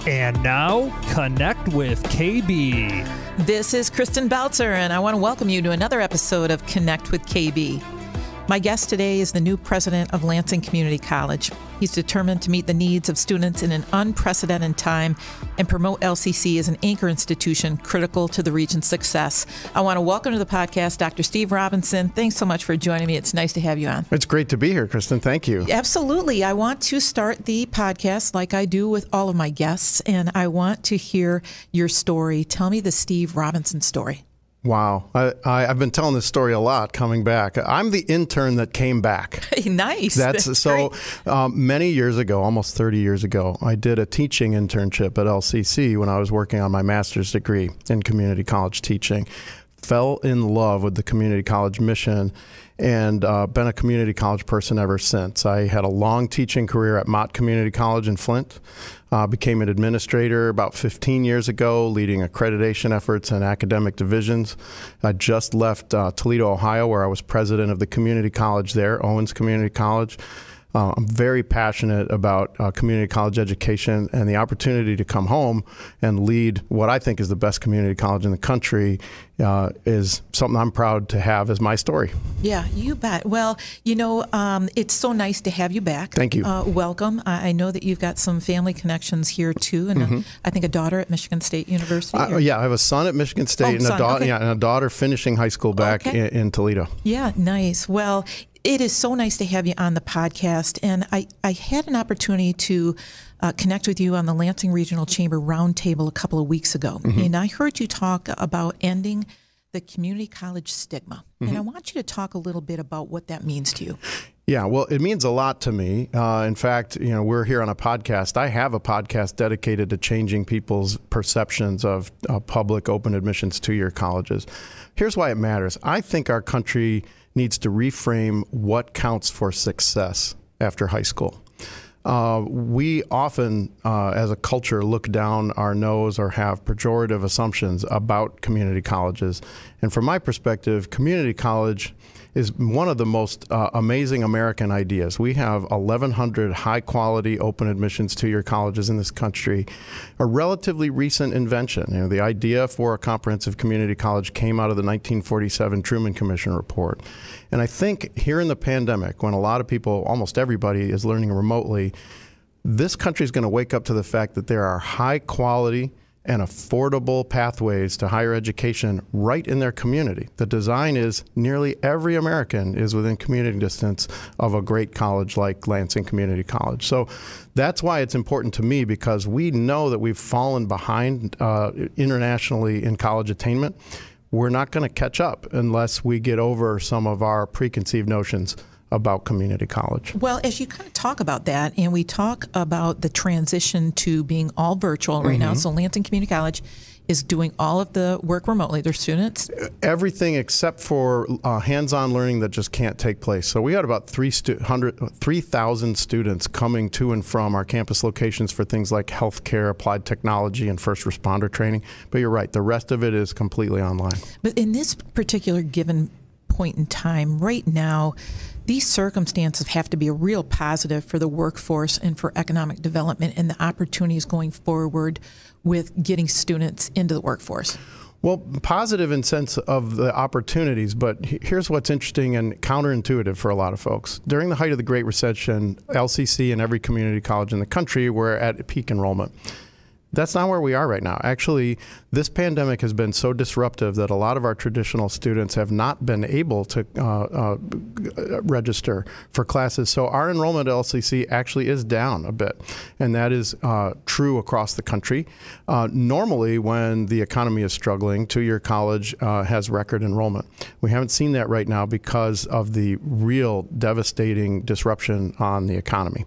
And now, Connect with KB. This is Kristin Beltzer, and I want to welcome you to another episode of Connect with KB. My guest today is the new president of Lansing Community College. He's determined to meet the needs of students in an unprecedented time and promote LCC as an anchor institution critical to the region's success. I want to welcome to the podcast Dr. Steve Robinson. Thanks so much for joining me. It's nice to have you on. It's great to be here, Kristin. Thank you. Absolutely. I want to start the podcast like I do with all of my guests, and I want to hear your story. Tell me the Steve Robinson story. Wow. I've been telling this story a lot coming back. I'm the intern that came back. Nice. That's so many years ago, almost 30 years ago, I did a teaching internship at LCC when I was working on my master's degree in community college teaching. Fell in love with the community college mission and been a community college person ever since. I had a long teaching career at Mott Community College in Flint. Became an administrator about 15 years ago, leading accreditation efforts and academic divisions. I just left Toledo, Ohio, where I was president of the community college there, Owens Community College. I'm very passionate about community college education, and the opportunity to come home and lead what I think is the best community college in the country is something I'm proud to have as my story. Yeah, you bet. Well, you know, it's so nice to have you back. Thank you. Welcome. I know that you've got some family connections here too, and I think a daughter at Michigan State University. Yeah, I have a son at Michigan State and a daughter finishing high school back in Toledo. Yeah, nice. Well, it is so nice to have you on the podcast, and I had an opportunity to connect with you on the Lansing Regional Chamber Roundtable a couple of weeks ago, and I heard you talk about ending the community college stigma, and I want you to talk a little bit about what that means to you. Yeah, well, it means a lot to me. In fact, you know, we're here on a podcast. I have a podcast dedicated to changing people's perceptions of public open admissions two-year colleges. Here's why it matters. I think our country needs to reframe what counts for success after high school. We often, as a culture, look down our nose or have pejorative assumptions about community colleges. And from my perspective, community college is one of the most amazing American ideas. We have 1,100 high-quality open admissions two-year colleges in this country, a relatively recent invention. You know, the idea for a comprehensive community college came out of the 1947 Truman Commission report. And I think here in the pandemic, when a lot of people, almost everybody, is learning remotely, this country is going to wake up to the fact that there are high-quality and affordable pathways to higher education right in their community. The design is nearly every American is within commuting distance of a great college like Lansing Community College. So that's why it's important to me, because we know that we've fallen behind internationally in college attainment. We're not going to catch up unless we get over some of our preconceived notions about community college. Well, as you kind of talk about that, and we talk about the transition to being all virtual right now, so Lansing Community College is doing all of the work remotely. Their students? Everything except for hands-on learning that just can't take place. So we had about 3,000 students coming to and from our campus locations for things like healthcare, applied technology, and first responder training. But you're right, the rest of it is completely online. But in this particular given point in time, right now, these circumstances have to be a real positive for the workforce and for economic development and the opportunities going forward with getting students into the workforce. Well, positive in sense of the opportunities, but here's what's interesting and counterintuitive for a lot of folks. During the height of the Great Recession, LCC and every community college in the country were at peak enrollment. That's not where we are right now. Actually, this pandemic has been so disruptive that a lot of our traditional students have not been able to register for classes. So our enrollment at LCC actually is down a bit, and that is true across the country. Normally, when the economy is struggling, two-year college has record enrollment. We haven't seen that right now because of the real devastating disruption on the economy.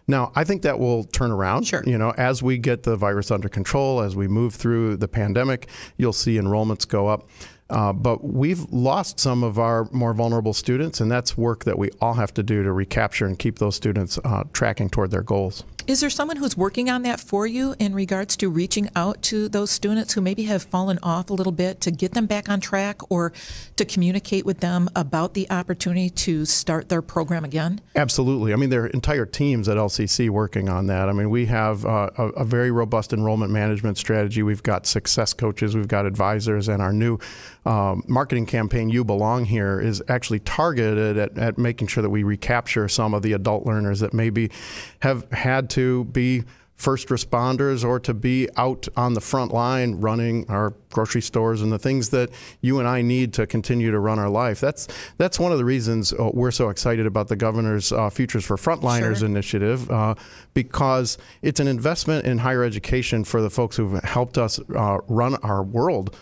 Now, I think that will turn around. Sure. You know, as we get the virus under control, as we move through the pandemic, you'll see enrollments go up. But we've lost some of our more vulnerable students, and that's work that we all have to do to recapture and keep those students tracking toward their goals. Is there someone who's working on that for you in regards to reaching out to those students who maybe have fallen off a little bit to get them back on track or to communicate with them about the opportunity to start their program again? Absolutely. I mean, there are entire teams at LCC working on that. I mean, we have a very robust enrollment management strategy. We've got success coaches, we've got advisors, and our new marketing campaign, You Belong Here, is actually targeted at making sure that we recapture some of the adult learners that maybe have had to be first responders or to be out on the front line running our grocery stores and the things that you and I need to continue to run our life. That's one of the reasons we're so excited about the governor's Futures for Frontliners initiative, because it's an investment in higher education for the folks who've helped us run our world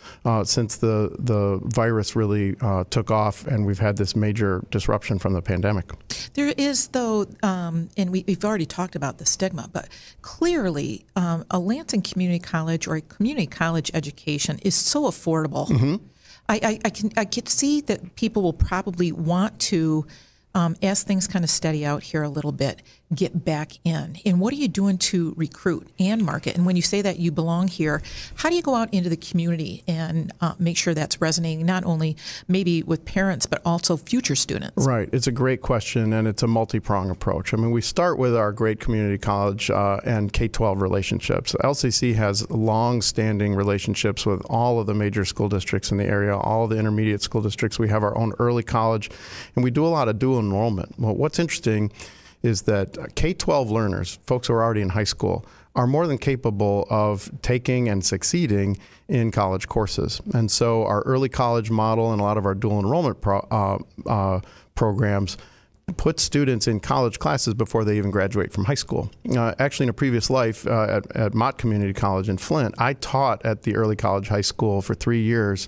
since the virus really took off and we've had this major disruption from the pandemic. There is, though, and we've already talked about the stigma, but clearly a Lansing Community College or a community college education is so affordable. Mm-hmm. I can see that people will probably want to, as things kind of steady out here a little bit, get back in. And what are you doing to recruit and market? And when you say that You Belong Here, how do you go out into the community and make sure that's resonating not only maybe with parents, but also future students? Right. It's a great question, and it's a multi-pronged approach. I mean, we start with our great community college and K-12 relationships. LCC has long-standing relationships with all of the major school districts in the area, all of the intermediate school districts. We have our own early college, and we do a lot of dual enrollment. Well, what's interesting is that K-12 learners, folks who are already in high school, are more than capable of taking and succeeding in college courses. And so our early college model and a lot of our dual enrollment programs put students in college classes before they even graduate from high school. Actually, in a previous life at Mott Community College in Flint, I taught at the early college high school for 3 years,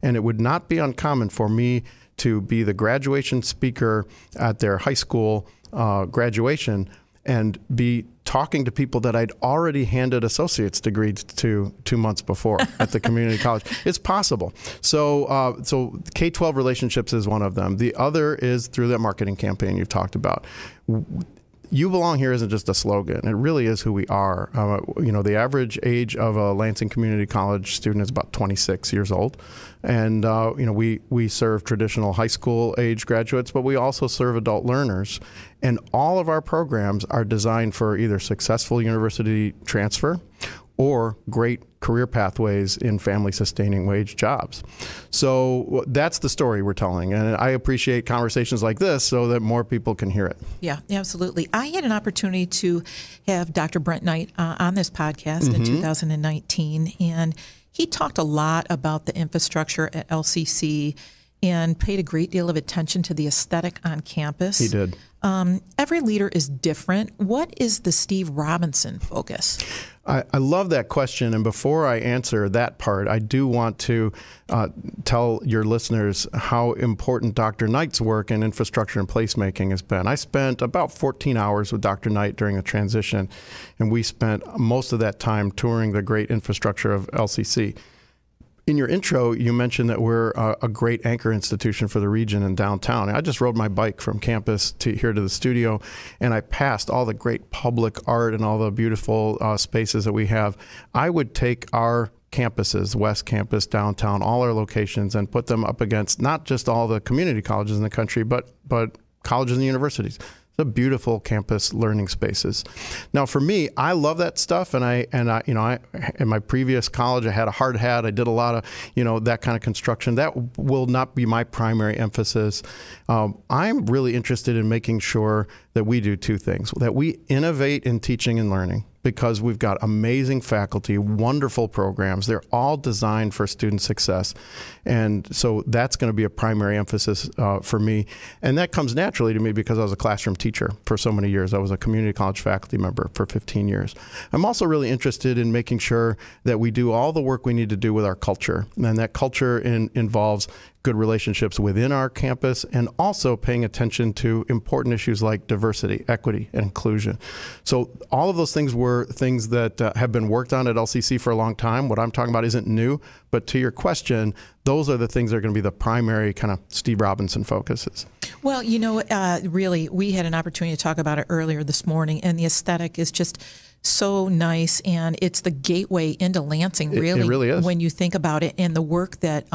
and it would not be uncommon for me to be the graduation speaker at their high school graduation and be talking to people that I'd already handed associate's degrees to 2 months before at the community college. It's possible. So K-12 relationships is one of them. The other is through that marketing campaign you've talked about. You Belong Here isn't just a slogan. It really is who we are. The average age of a Lansing Community College student is about 26 years old. And, we serve traditional high school age graduates, but we also serve adult learners. And all of our programs are designed for either successful university transfer or great career pathways in family-sustaining wage jobs. So that's the story we're telling. And I appreciate conversations like this so that more people can hear it. Yeah, absolutely. I had an opportunity to have Dr. Brent Knight on this podcast in 2019, and he talked a lot about the infrastructure at LCC and paid a great deal of attention to the aesthetic on campus. He did. Every leader is different. What is the Steve Robinson focus? I love that question. And before I answer that part, I do want to tell your listeners how important Dr. Knight's work in infrastructure and placemaking has been. I spent about 14 hours with Dr. Knight during the transition, and we spent most of that time touring the great infrastructure of LCC. In your intro, you mentioned that we're a great anchor institution for the region and downtown. I just rode my bike from campus here to the studio, and I passed all the great public art and all the beautiful spaces that we have. I would take our campuses, West Campus, downtown, all our locations, and put them up against not just all the community colleges in the country, but colleges and universities. The beautiful campus learning spaces. Now, for me, I love that stuff, and I in my previous college, I had a hard hat. I did a lot of that kind of construction. That will not be my primary emphasis. I'm really interested in making sure that we do two things: that we innovate in teaching and learning, because we've got amazing faculty, wonderful programs. They're all designed for student success. And so that's going to be a primary emphasis for me. And that comes naturally to me because I was a classroom teacher for so many years. I was a community college faculty member for 15 years. I'm also really interested in making sure that we do all the work we need to do with our culture. And that culture involves good relationships within our campus, and also paying attention to important issues like diversity, equity, and inclusion. So all of those things were things that have been worked on at LCC for a long time. What I'm talking about isn't new, but to your question, those are the things that are going to be the primary kind of Steve Robinson focuses. Well, really, we had an opportunity to talk about it earlier this morning, and the aesthetic is just so nice, and it's the gateway into Lansing, really, it really is. When you think about it, and the work that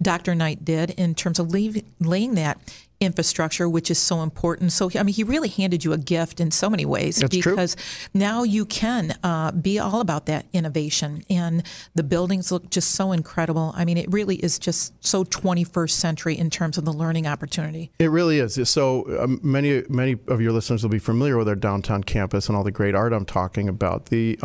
Dr. Knight did in terms of laying that infrastructure, which is so important. So, I mean, he really handed you a gift in so many ways. That's because true. Now you can be all about that innovation, and the buildings look just so incredible. I mean, it really is just so 21st century in terms of the learning opportunity. It really is. So many of your listeners will be familiar with our downtown campus and all the great art I'm talking about. The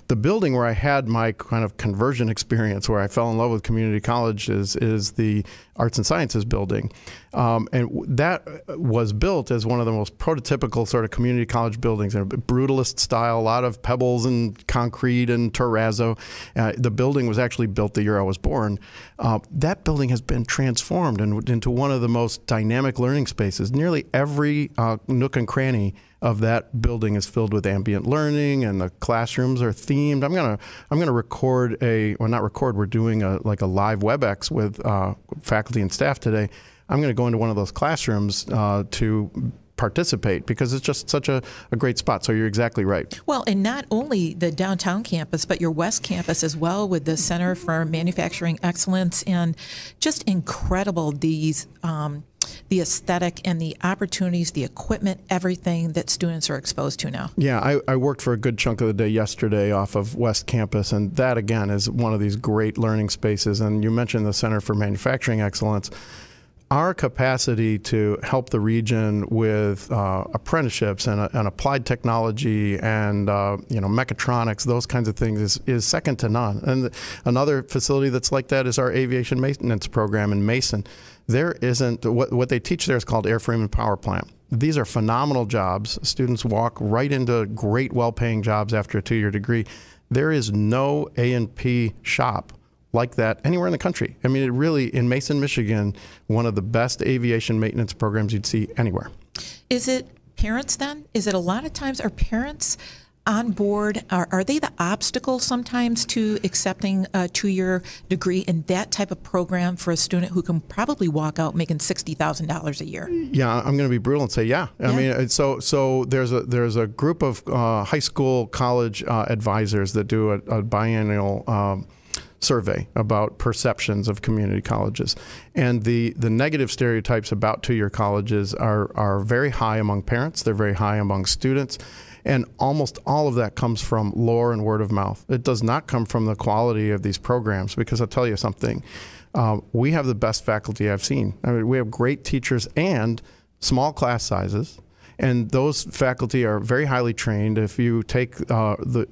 building where I had my kind of conversion experience, where I fell in love with community college, is the Arts and Sciences building. And that was built as one of the most prototypical sort of community college buildings, in a brutalist style, a lot of pebbles and concrete and terrazzo. The building was actually built the year I was born. That building has been transformed into one of the most dynamic learning spaces. Nearly every nook and cranny of that building is filled with ambient learning, and the classrooms are themed. I'm gonna record we're doing a live WebEx with faculty and staff today. I'm going to go into one of those classrooms to participate, because it's just such a great spot. So you're exactly right. Well, and not only the downtown campus, but your West Campus as well, with the Center for Manufacturing Excellence, and just incredible the aesthetic and the opportunities, the equipment, everything that students are exposed to now. Yeah, I worked for a good chunk of the day yesterday off of West Campus, and that, again, is one of these great learning spaces. And you mentioned the Center for Manufacturing Excellence. Our capacity to help the region with apprenticeships and applied technology and mechatronics, those kinds of things, is second to none. And another facility that's like that is our aviation maintenance program in Mason. There isn't what they teach there is called airframe and power plant. These are phenomenal jobs. Students walk right into great, well-paying jobs after a 2-year degree. There is no A&P shop like that anywhere in the country. I mean, it really, in Mason, Michigan, one of the best aviation maintenance programs you'd see anywhere. Is it parents then? Is it a lot of times, are parents on board? Are they the obstacle sometimes to accepting a 2-year degree in that type of program for a student who can probably walk out making $60,000 a year? Yeah, I'm going to be brutal and say yeah. I mean, so there's a group of high school, college advisors that do a biennial survey about perceptions of community colleges. And the negative stereotypes about 2-year colleges are very high among parents. They're very high among students. And almost all of that comes from lore and word of mouth. It does not come from the quality of these programs, because I'll tell you something. We have the best faculty I've seen. I mean, we have great teachers and small class sizes. And those faculty are very highly trained. If you take the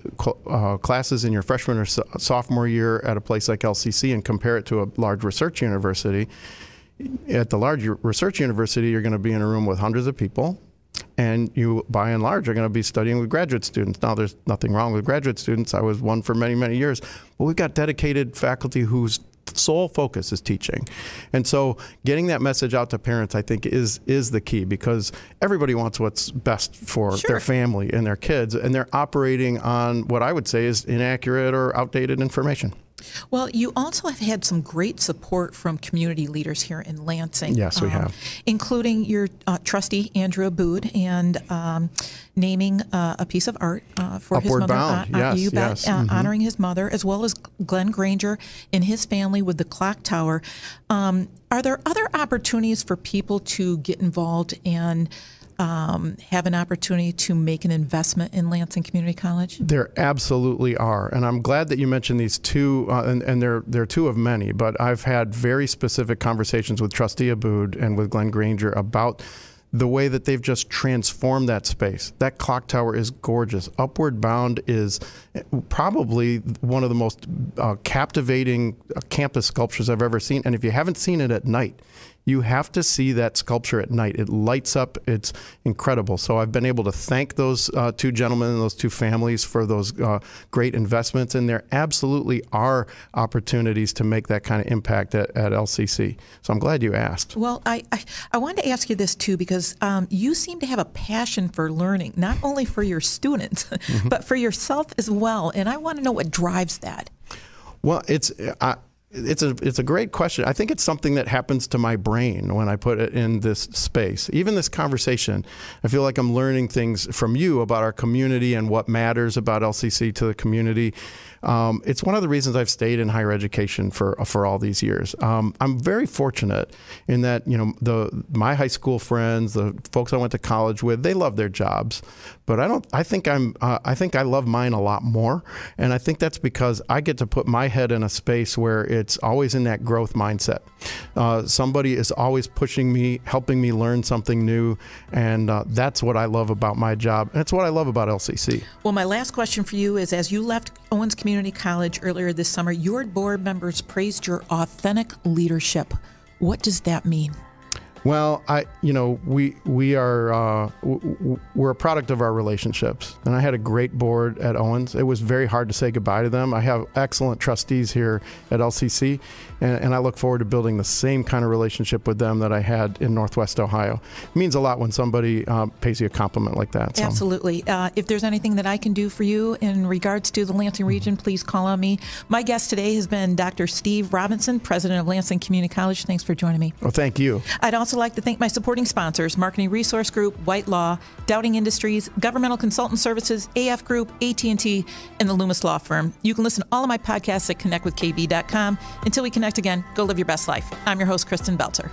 classes in your freshman or sophomore year at a place like LCC and compare it to a large research university, at the large research university, you're going to be in a room with hundreds of people, and you, by and large, are going to be studying with graduate students. Now, there's nothing wrong with graduate students. I was one for many, many years. But we've got dedicated faculty whose sole focus is teaching. And so getting that message out to parents, I think, is the key, because everybody wants what's best for their family and their kids, and they're operating on what I would say is inaccurate or outdated information. Well, you also have had some great support from community leaders here in Lansing. Yes, we have. Including your trustee, Andrew Abood, and naming a piece of art for his mother. Bound. Yes. Honoring his mother, as well as Glenn Granger and his family with the clock tower. Are there other opportunities for people to get involved and have an opportunity to make an investment in Lansing Community College? There absolutely are, and I'm glad that you mentioned these two, and they're two of many, but I've had very specific conversations with Trustee Abood and with Glenn Granger about the way that they've just transformed that space. That clock tower is gorgeous. Upward Bound is probably one of the most captivating campus sculptures I've ever seen, and if you haven't seen it at night, You have to see that sculpture at night. It lights up. It's incredible. So I've been able to thank those two gentlemen and those two families for those great investments, and there absolutely are opportunities to make that kind of impact at LCC. So I'm glad you asked. Well, I wanted to ask you this too, because you seem to have a passion for learning, not only for your students, but for yourself as well. And I want to know what drives that. Well, it's a great question. I think it's something that happens to my brain when I put it in this space. Even this conversation, I feel like I'm learning things from you about our community and what matters about LCC to the community. It's one of the reasons I've stayed in higher education for all these years. I'm very fortunate in that, you know, my high school friends, the folks I went to college with, they love their jobs, but I think I love mine a lot more, and I think that's because I get to put my head in a space where it's always in that growth mindset. Somebody is always pushing me, helping me learn something new, and that's what I love about my job, and it's what I love about LCC. Well, my last question for you is, as you left Owens Community College earlier this summer, your board members praised your authentic leadership. What does that mean? Well, we're a product of our relationships, and I had a great board at Owens. It was very hard to say goodbye to them. I have excellent trustees here at LCC, and I look forward to building the same kind of relationship with them that I had in Northwest Ohio. It means a lot when somebody pays you a compliment like that. So. Absolutely. If there's anything that I can do for you in regards to the Lansing region, please call on me. My guest today has been Dr. Steve Robinson, president of Lansing Community College. Thanks for joining me. Well, thank you. I'd also like to thank my supporting sponsors, Marketing Resource Group, White Law, Dowding Industries, Governmental Consultant Services, AF Group, AT&T, and the Loomis Law Firm. You can listen to all of my podcasts at connectwithkb.com. Until we connect again, go live your best life. I'm your host, Kristin Beltzer.